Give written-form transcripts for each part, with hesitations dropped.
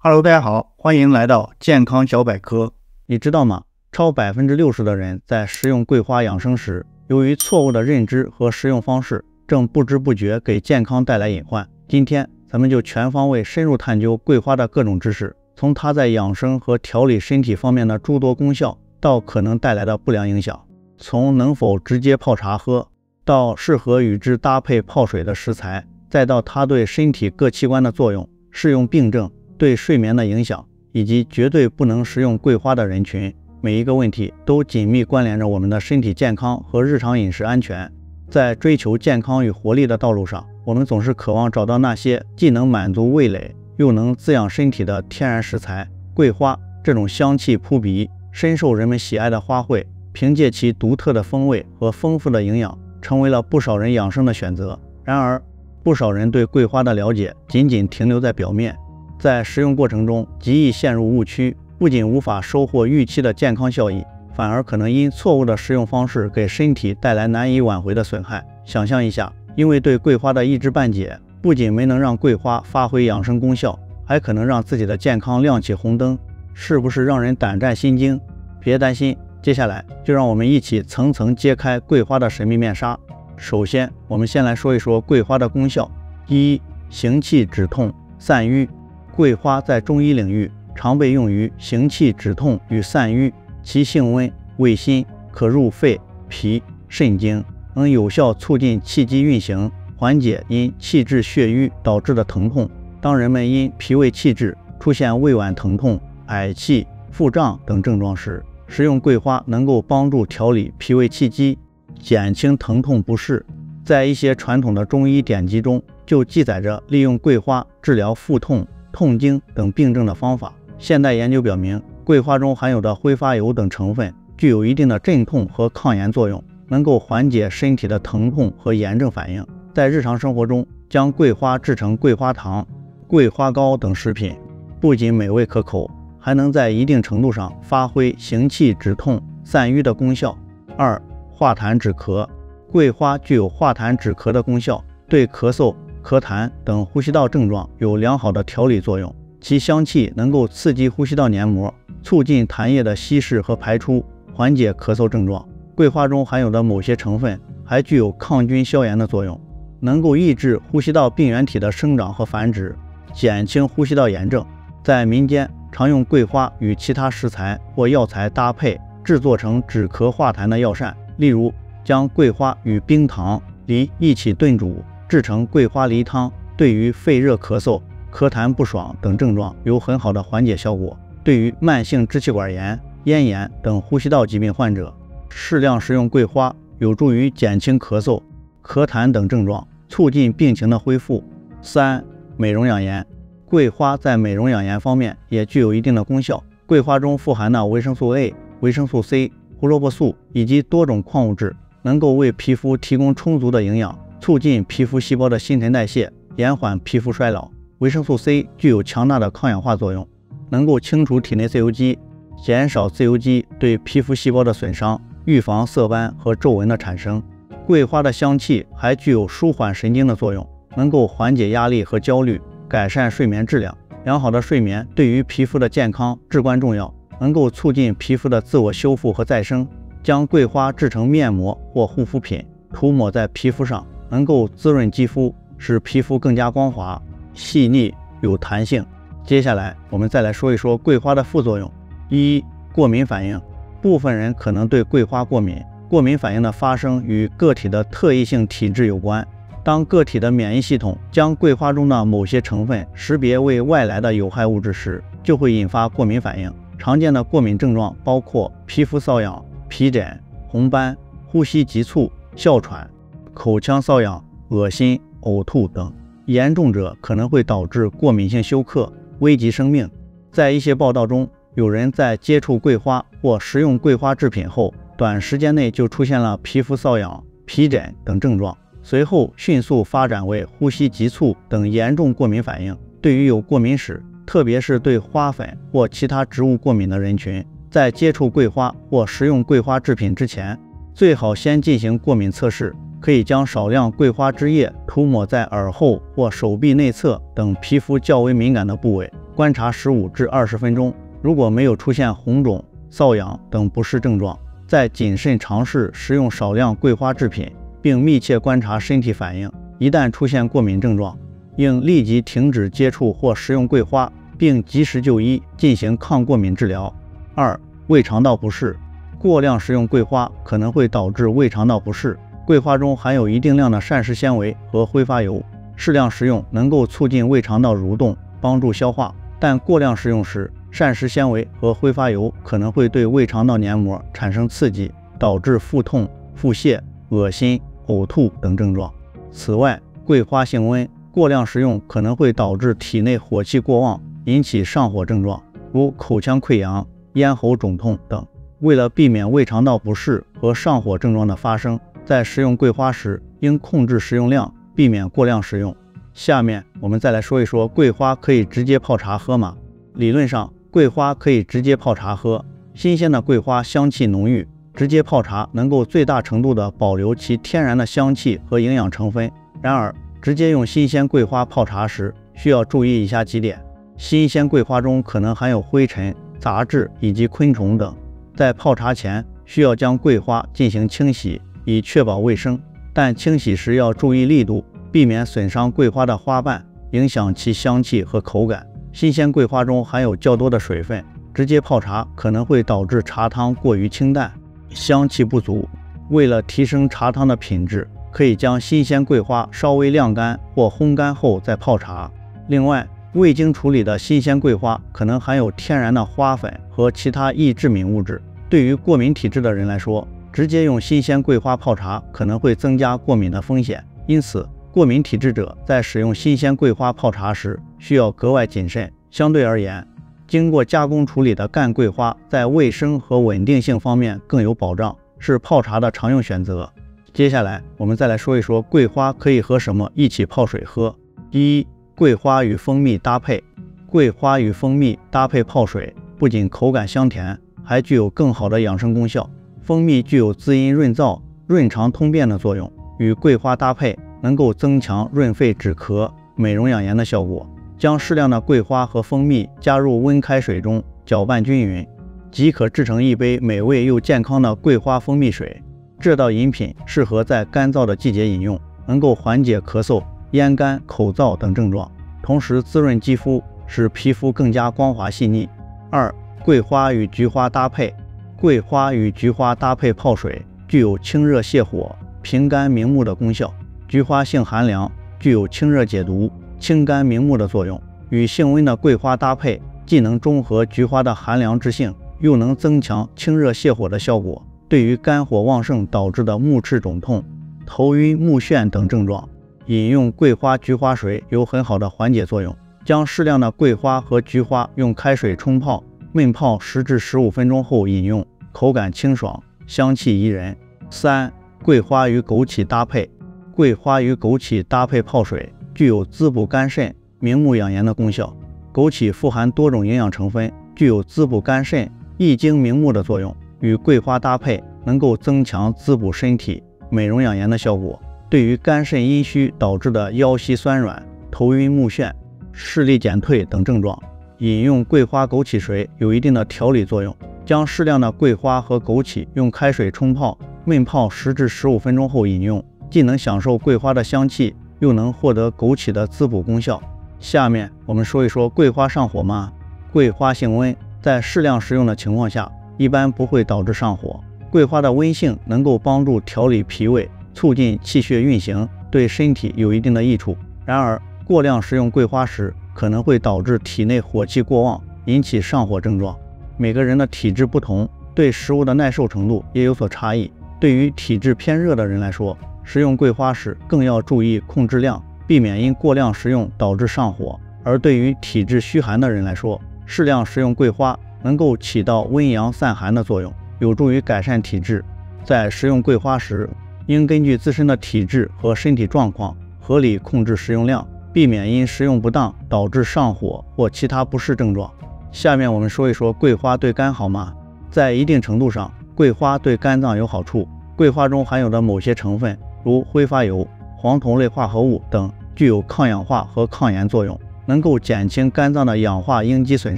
Hello， 大家好，欢迎来到健康小百科。你知道吗？超60%的人在食用桂花养生时，由于错误的认知和食用方式，正不知不觉给健康带来隐患。今天咱们就全方位深入探究桂花的各种知识，从它在养生和调理身体方面的诸多功效，到可能带来的不良影响，从能否直接泡茶喝，到适合与之搭配泡水的食材，再到它对身体各器官的作用、适用病症、对睡眠的影响，以及绝对不能食用桂花的人群，每一个问题都紧密关联着我们的身体健康和日常饮食安全。在追求健康与活力的道路上，我们总是渴望找到那些既能满足味蕾，又能滋养身体的天然食材。桂花这种香气扑鼻、深受人们喜爱的花卉，凭借其独特的风味和丰富的营养，成为了不少人养生的选择。然而，不少人对桂花的了解仅仅停留在表面，在食用过程中极易陷入误区，不仅无法收获预期的健康效益，反而可能因错误的食用方式给身体带来难以挽回的损害。想象一下，因为对桂花的一知半解，不仅没能让桂花发挥养生功效，还可能让自己的健康亮起红灯，是不是让人胆战心惊？别担心，接下来就让我们一起层层揭开桂花的神秘面纱。首先，我们先来说一说桂花的功效。一、行气止痛散瘀。桂花在中医领域常被用于行气止痛与散瘀，其性温，味辛，可入肺、脾、肾经，能有效促进气机运行，缓解因气滞血瘀导致的疼痛。当人们因脾胃气滞出现胃脘疼痛、嗳气、腹胀等症状时，食用桂花能够帮助调理脾胃气机，减轻疼痛不适。在一些传统的中医典籍中，就记载着利用桂花治疗腹痛、痛经等病症的方法。现代研究表明，桂花中含有的挥发油等成分具有一定的镇痛和抗炎作用，能够缓解身体的疼痛和炎症反应。在日常生活中，将桂花制成桂花糖、桂花糕等食品，不仅美味可口，还能在一定程度上发挥行气止痛、散瘀的功效。二、化痰止咳。桂花具有化痰止咳的功效，对咳嗽、咳痰等呼吸道症状有良好的调理作用。其香气能够刺激呼吸道黏膜，促进痰液的稀释和排出，缓解咳嗽症状。桂花中含有的某些成分还具有抗菌消炎的作用，能够抑制呼吸道病原体的生长和繁殖，减轻呼吸道炎症。在民间常用桂花与其他食材或药材搭配制作成止咳化痰的药膳，例如将桂花与冰糖、梨一起炖煮，制成桂花梨汤，对于肺热咳嗽、咳痰不爽等症状有很好的缓解效果。对于慢性支气管炎、咽炎等呼吸道疾病患者，适量食用桂花有助于减轻咳嗽、咳痰等症状，促进病情的恢复。三、美容养颜。桂花在美容养颜方面也具有一定的功效。桂花中富含的维生素 A、维生素 C、胡萝卜素以及多种矿物质，能够为皮肤提供充足的营养，促进皮肤细胞的新陈代谢，延缓皮肤衰老。维生素 C 具有强大的抗氧化作用，能够清除体内自由基，减少自由基对皮肤细胞的损伤，预防色斑和皱纹的产生。桂花的香气还具有舒缓神经的作用，能够缓解压力和焦虑，改善睡眠质量。良好的睡眠对于皮肤的健康至关重要，能够促进皮肤的自我修复和再生。将桂花制成面膜或护肤品，涂抹在皮肤上，能够滋润肌肤，使皮肤更加光滑、细腻、有弹性。接下来我们再来说一说桂花的副作用。一、过敏反应。部分人可能对桂花过敏，过敏反应的发生与个体的特异性体质有关。当个体的免疫系统将桂花中的某些成分识别为外来的有害物质时，就会引发过敏反应。常见的过敏症状包括皮肤瘙痒、皮疹、红斑、呼吸急促、哮喘、口腔瘙痒、恶心、呕吐等，严重者可能会导致过敏性休克，危及生命。在一些报道中，有人在接触桂花或食用桂花制品后，短时间内就出现了皮肤瘙痒、皮疹等症状，随后迅速发展为呼吸急促等严重过敏反应。对于有过敏史，特别是对花粉或其他植物过敏的人群，在接触桂花或食用桂花制品之前，最好先进行过敏测试，可以将少量桂花汁液涂抹在耳后或手臂内侧等皮肤较为敏感的部位，观察15至20分钟。如果没有出现红肿、瘙痒等不适症状，再谨慎尝试食用少量桂花制品，并密切观察身体反应。一旦出现过敏症状，应立即停止接触或食用桂花，并及时就医进行抗过敏治疗。2、胃肠道不适。过量食用桂花可能会导致胃肠道不适。桂花中含有一定量的膳食纤维和挥发油，适量食用能够促进胃肠道蠕动，帮助消化，但过量食用时，膳食纤维和挥发油可能会对胃肠道黏膜产生刺激，导致腹痛、腹泻、恶心、呕吐等症状。此外，桂花性温，过量食用可能会导致体内火气过旺，引起上火症状，如口腔溃疡、咽喉肿痛等。为了避免胃肠道不适和上火症状的发生，在食用桂花时应控制食用量，避免过量食用。下面我们再来说一说桂花可以直接泡茶喝吗？理论上，桂花可以直接泡茶喝。新鲜的桂花香气浓郁，直接泡茶能够最大程度地保留其天然的香气和营养成分。然而，直接用新鲜桂花泡茶时，需要注意以下几点：新鲜桂花中可能含有灰尘、杂质以及昆虫等。在泡茶前，需要将桂花进行清洗，以确保卫生，但清洗时要注意力度，避免损伤桂花的花瓣，影响其香气和口感。新鲜桂花中含有较多的水分，直接泡茶可能会导致茶汤过于清淡，香气不足。为了提升茶汤的品质，可以将新鲜桂花稍微晾干或烘干后再泡茶。另外，未经处理的新鲜桂花可能含有天然的花粉和其他易致敏物质，对于过敏体质的人来说，直接用新鲜桂花泡茶可能会增加过敏的风险。因此，过敏体质者在使用新鲜桂花泡茶时需要格外谨慎。相对而言，经过加工处理的干桂花在卫生和稳定性方面更有保障，是泡茶的常用选择。接下来我们再来说一说桂花可以和什么一起泡水喝。第一，桂花与蜂蜜搭配。桂花与蜂蜜搭配泡水，不仅口感香甜，还具有更好的养生功效。蜂蜜具有滋阴润燥、润肠通便的作用，与桂花搭配能够增强润肺止咳、美容养颜的效果。将适量的桂花和蜂蜜加入温开水中，搅拌均匀，即可制成一杯美味又健康的桂花蜂蜜水。这道饮品适合在干燥的季节饮用，能够缓解咳嗽、咽干、口燥等症状，同时滋润肌肤，使皮肤更加光滑细腻。2、桂花与菊花搭配。桂花与菊花搭配泡水，具有清热泻火、平肝明目的功效。菊花性寒凉，具有清热解毒、清肝明目的作用。与性温的桂花搭配，既能中和菊花的寒凉之性，又能增强清热泻火的效果。对于肝火旺盛导致的目赤肿痛、头晕目眩等症状，饮用桂花菊花水有很好的缓解作用。将适量的桂花和菊花用开水冲泡，焖泡10至15分钟后饮用，口感清爽，香气宜人。3、桂花与枸杞搭配。桂花与枸杞搭配泡水，具有滋补肝肾、明目养颜的功效。枸杞富含多种营养成分，具有滋补肝肾、益精明目的作用。与桂花搭配，能够增强滋补身体、美容养颜的效果。对于肝肾阴虚导致的腰膝酸软、头晕目眩、视力减退等症状，饮用桂花枸杞水有一定的调理作用。将适量的桂花和枸杞用开水冲泡，焖泡10至15分钟后饮用，既能享受桂花的香气，又能获得枸杞的滋补功效。下面我们说一说桂花上火吗？桂花性温，在适量食用的情况下，一般不会导致上火。桂花的温性能够帮助调理脾胃，促进气血运行，对身体有一定的益处。然而，过量食用桂花时，可能会导致体内火气过旺，引起上火症状。每个人的体质不同，对食物的耐受程度也有所差异。对于体质偏热的人来说，食用桂花时更要注意控制量，避免因过量食用导致上火。而对于体质虚寒的人来说，适量食用桂花能够起到温阳散寒的作用，有助于改善体质。在食用桂花时，应根据自身的体质和身体状况，合理控制食用量，避免因食用不当导致上火或其他不适症状。下面我们说一说桂花对肝好吗？在一定程度上，桂花对肝脏有好处。桂花中含有的某些成分如挥发油、黄酮类化合物等，具有抗氧化和抗炎作用，能够减轻肝脏的氧化应激损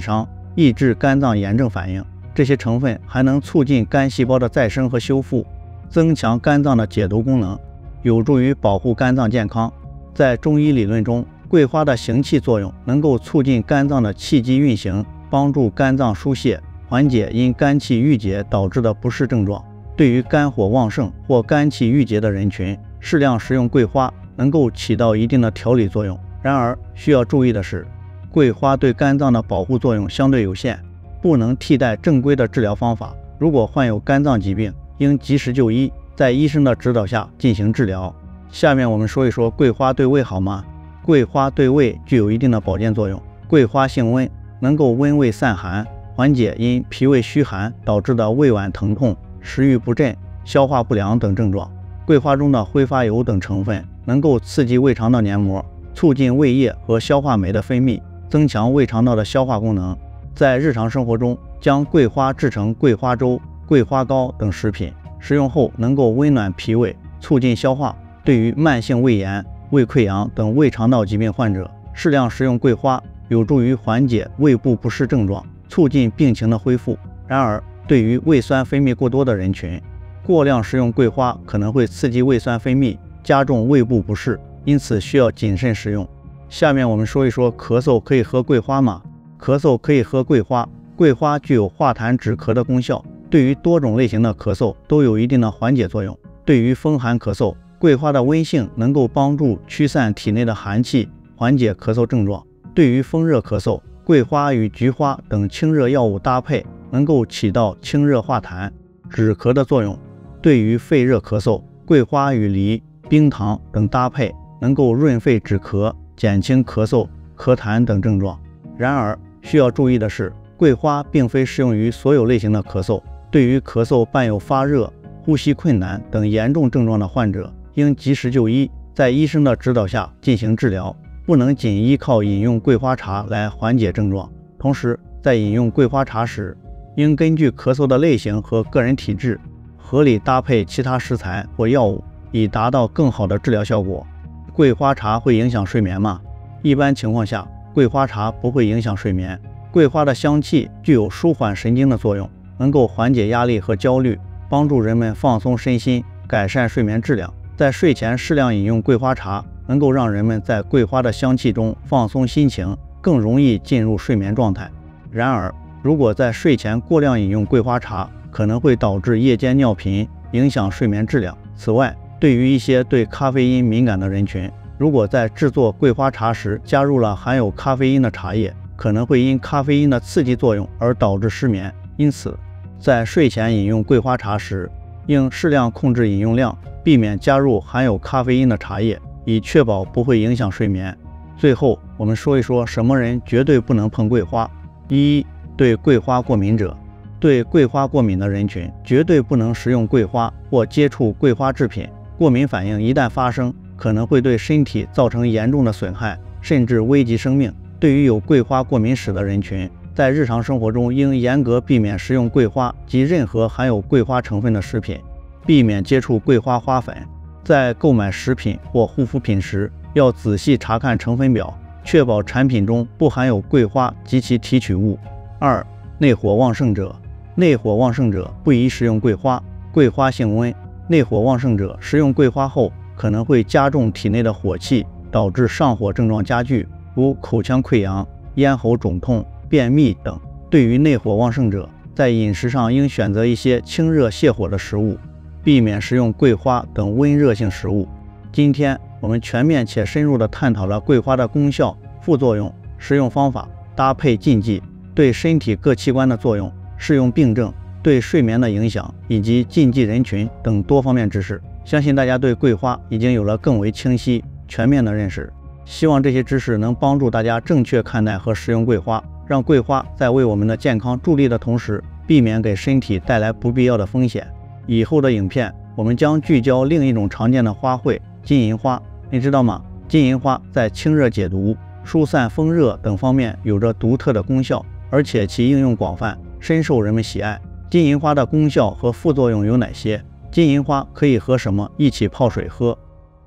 伤，抑制肝脏炎症反应。这些成分还能促进肝细胞的再生和修复，增强肝脏的解毒功能，有助于保护肝脏健康。在中医理论中，桂花的行气作用能够促进肝脏的气机运行，帮助肝脏疏泄，缓解因肝气郁结导致的不适症状。对于肝火旺盛或肝气郁结的人群，适量食用桂花能够起到一定的调理作用。然而需要注意的是，桂花对肝脏的保护作用相对有限，不能替代正规的治疗方法。如果患有肝脏疾病，应及时就医，在医生的指导下进行治疗。下面我们说一说桂花对胃好吗？桂花对胃具有一定的保健作用。桂花性温，能够温胃散寒，缓解因脾胃虚寒导致的胃脘疼痛、食欲不振、消化不良等症状。桂花中的挥发油等成分能够刺激胃肠道黏膜，促进胃液和消化酶的分泌，增强胃肠道的消化功能。在日常生活中，将桂花制成桂花粥、桂花糕等食品，食用后能够温暖脾胃，促进消化。对于慢性胃炎、胃溃疡等胃肠道疾病患者，适量食用桂花有助于缓解胃部不适症状，促进病情的恢复。然而，对于胃酸分泌过多的人群，过量食用桂花可能会刺激胃酸分泌，加重胃部不适，因此需要谨慎食用。下面我们说一说咳嗽可以喝桂花吗？咳嗽可以喝桂花，桂花具有化痰止咳的功效，对于多种类型的咳嗽都有一定的缓解作用。对于风寒咳嗽，桂花的温性能够帮助驱散体内的寒气，缓解咳嗽症状。对于风热咳嗽，桂花与菊花等清热药物搭配，能够起到清热化痰、止咳的作用。对于肺热咳嗽，桂花与梨、冰糖等搭配，能够润肺止咳，减轻咳嗽、咳痰等症状。然而需要注意的是，桂花并非适用于所有类型的咳嗽。对于咳嗽伴有发热、呼吸困难等严重症状的患者，应及时就医，在医生的指导下进行治疗，不能仅依靠饮用桂花茶来缓解症状。同时，在饮用桂花茶时，应根据咳嗽的类型和个人体质，合理搭配其他食材或药物，以达到更好的治疗效果。桂花茶会影响睡眠吗？一般情况下，桂花茶不会影响睡眠。桂花的香气具有舒缓神经的作用，能够缓解压力和焦虑，帮助人们放松身心，改善睡眠质量。在睡前适量饮用桂花茶，能够让人们在桂花的香气中放松心情，更容易进入睡眠状态。然而，如果在睡前过量饮用桂花茶，可能会导致夜间尿频，影响睡眠质量。此外，对于一些对咖啡因敏感的人群，如果在制作桂花茶时加入了含有咖啡因的茶叶，可能会因咖啡因的刺激作用而导致失眠。因此，在睡前饮用桂花茶时，应适量控制饮用量，避免加入含有咖啡因的茶叶，以确保不会影响睡眠。最后，我们说一说什么人绝对不能碰桂花。一、对桂花过敏者。对桂花过敏的人群，绝对不能食用桂花或接触桂花制品。过敏反应一旦发生，可能会对身体造成严重的损害，甚至危及生命。对于有桂花过敏史的人群，在日常生活中应严格避免食用桂花及任何含有桂花成分的食品，避免接触桂花花粉。在购买食品或护肤品时，要仔细查看成分表，确保产品中不含有桂花及其提取物。二、内火旺盛者。内火旺盛者不宜食用桂花。桂花性温，内火旺盛者食用桂花后，可能会加重体内的火气，导致上火症状加剧，如口腔溃疡、咽喉肿痛、便秘等。对于内火旺盛者，在饮食上应选择一些清热泻火的食物，避免食用桂花等温热性食物。今天我们全面且深入地探讨了桂花的功效、副作用、食用方法、搭配禁忌、对身体各器官的作用、适用病症、对睡眠的影响以及禁忌人群等多方面知识。相信大家对桂花已经有了更为清晰、全面的认识。希望这些知识能帮助大家正确看待和食用桂花，让桂花在为我们的健康助力的同时，避免给身体带来不必要的风险。以后的影片，我们将聚焦另一种常见的花卉——金银花。你知道吗？金银花在清热解毒、疏散风热等方面有着独特的功效，而且其应用广泛，深受人们喜爱。金银花的功效和副作用有哪些？金银花可以和什么一起泡水喝？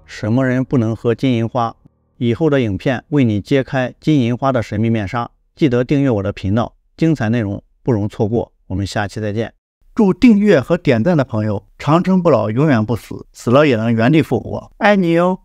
什么人不能喝金银花？以后的影片为你揭开金银花的神秘面纱，记得订阅我的频道，精彩内容不容错过。我们下期再见。祝订阅和点赞的朋友长生不老，永远不死，死了也能原地复活。爱你哟。